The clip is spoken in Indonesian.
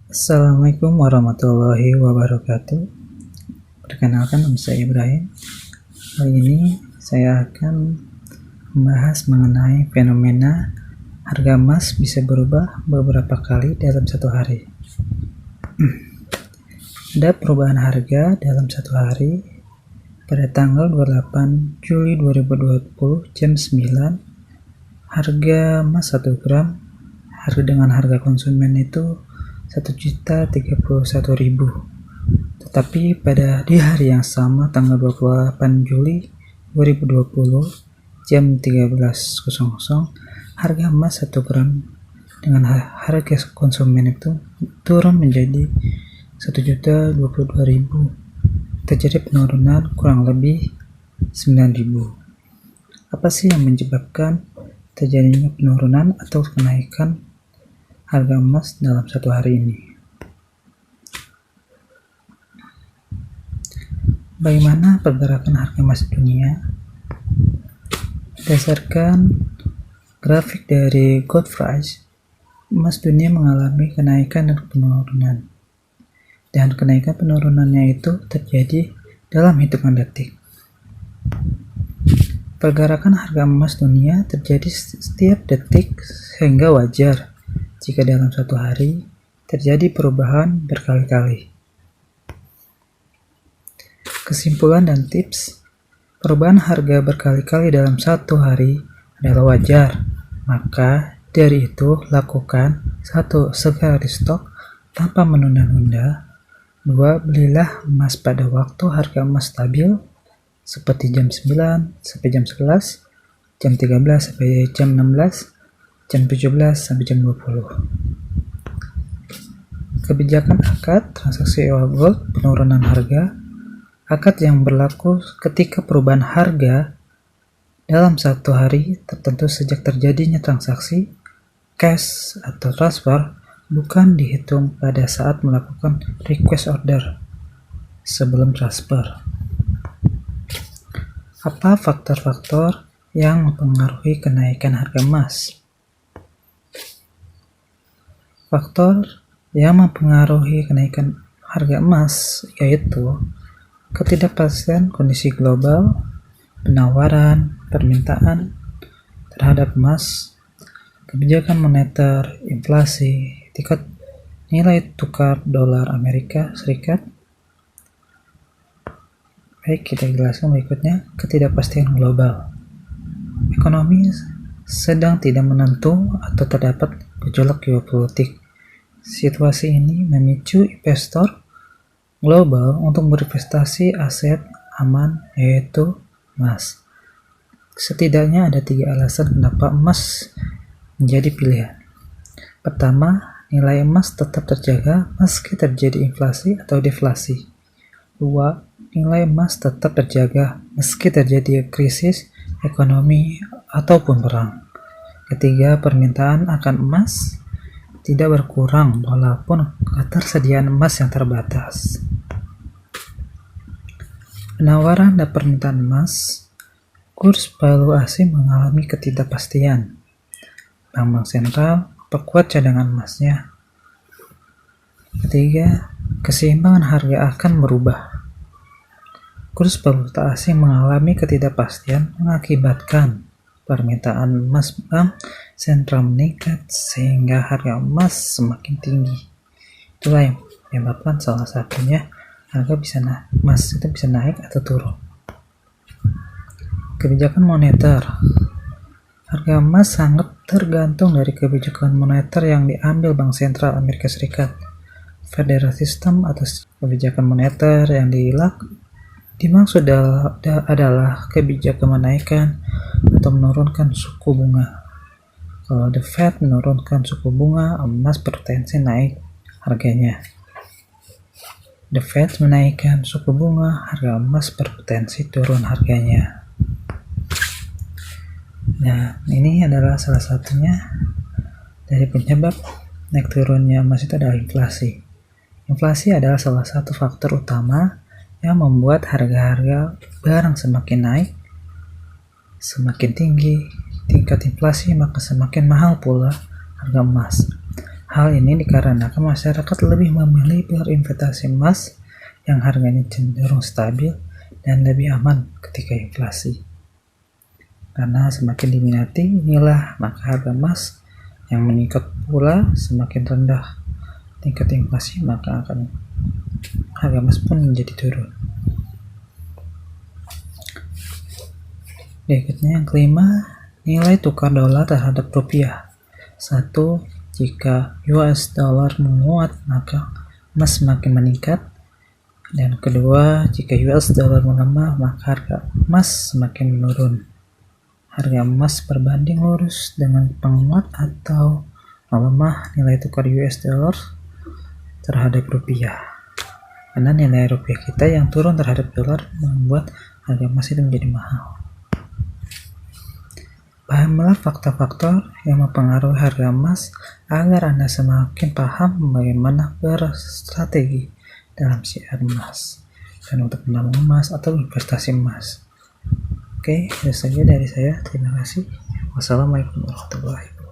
Assalamualaikum warahmatullahi wabarakatuh. Perkenalkan, nama saya Ibrahim. Kali ini saya akan membahas mengenai fenomena harga emas bisa berubah beberapa kali dalam satu hari. Ada perubahan harga dalam satu hari pada tanggal 28 Juli 2020 jam 9. Harga emas 1 gram dengan harga konsumen itu 1.031.000. Tetapi di hari yang sama tanggal 28 Juli 2020 jam 13.00 harga emas 1 gram dengan harga konsumen itu turun menjadi 1.022.000. Terjadi penurunan kurang lebih 9.000. Apa sih yang menyebabkan terjadinya penurunan atau kenaikan harga emas dalam satu hari ini? Bagaimana pergerakan harga emas dunia? Berdasarkan grafik dari Gold Price, emas dunia mengalami kenaikan dan penurunan. Dan kenaikan penurunannya itu terjadi dalam hitungan detik. Pergerakan harga emas dunia terjadi setiap detik sehingga wajar jika dalam satu hari terjadi perubahan berkali-kali. Kesimpulan dan tips: perubahan harga berkali-kali dalam satu hari adalah wajar. Maka dari itu, lakukan 1. Segera di stok tanpa menunda-nunda. 2. Belilah emas pada waktu harga emas stabil seperti jam 9 sampai jam 11, jam 13 sampai jam 16, jam 17 sampai jam 20. Kebijakan akad transaksi euro gold penurunan harga. Akad yang berlaku ketika perubahan harga dalam satu hari tertentu sejak terjadinya transaksi cash atau transfer bukan dihitung pada saat melakukan request order sebelum transfer. Apa faktor-faktor yang mempengaruhi kenaikan harga emas? Faktor yang mempengaruhi kenaikan harga emas yaitu ketidakpastian kondisi global, penawaran, permintaan terhadap emas, kebijakan moneter, inflasi, tingkat nilai tukar dolar Amerika Serikat. Baik, kita jelaskan berikutnya. Ketidakpastian global. Ekonomi sedang tidak menentu atau terdapat gejolak geopolitik. Situasi ini memicu investor global untuk berinvestasi aset aman yaitu emas. Setidaknya ada 3 alasan kenapa emas menjadi pilihan. Pertama, nilai emas tetap terjaga meski terjadi inflasi atau deflasi. 2. Nilai emas tetap terjaga meski terjadi krisis ekonomi ataupun perang. Ketiga, permintaan akan emas tidak berkurang walaupun ketersediaan emas yang terbatas. Penawaran dan permintaan emas. Kurs valuasi mengalami ketidakpastian. Bank-bank sentral perkuat cadangan emasnya. Ketiga, keseimbangan harga akan berubah. Kurs valuta asing mengalami ketidakpastian mengakibatkan permintaan emas bank sentral meningkat sehingga harga emas semakin tinggi. Itulah yang menyebabkan salah satunya emas itu bisa naik atau turun. Kebijakan moneter. Harga emas sangat tergantung dari kebijakan moneter yang diambil Bank Sentral Amerika Serikat. Federal System atau kebijakan moneter yang dimaksud adalah kebijakan menaikkan atau menurunkan suku bunga. Kalau The Fed menurunkan suku bunga, emas berpotensi naik harganya. The Fed menaikkan suku bunga, harga emas berpotensi turun harganya. Nah, ini adalah salah satunya dari penyebab naik turunnya emas itu adalah inflasi. Inflasi adalah salah satu faktor utama yang membuat harga-harga barang semakin naik, semakin tinggi tingkat inflasi, maka semakin mahal pula harga emas. Hal ini dikarenakan masyarakat lebih memilih berinvestasi emas yang harganya cenderung stabil dan lebih aman ketika inflasi. Karena semakin diminati, inilah maka harga emas yang meningkat pula semakin rendah tingkat inflasi, maka akan harga emas pun menjadi turun. Berikutnya yang kelima, nilai tukar dolar terhadap rupiah. 1. Jika US dollar menguat, maka emas semakin meningkat. Dan kedua, jika US dollar melemah, maka harga emas semakin menurun. Harga emas berbanding lurus dengan penguat atau melemah nilai tukar US dollar terhadap rupiah. Karena nilai rupiah kita yang turun terhadap dolar membuat harga emas itu menjadi mahal. Pahamilah faktor-faktor yang mempengaruhi harga emas agar Anda semakin paham bagaimana berstrategi dalam syiar emas dan untuk menabung emas atau investasi emas. Oke, itu saja dari saya. Terima kasih. Wassalamualaikum warahmatullahi wabarakatuh.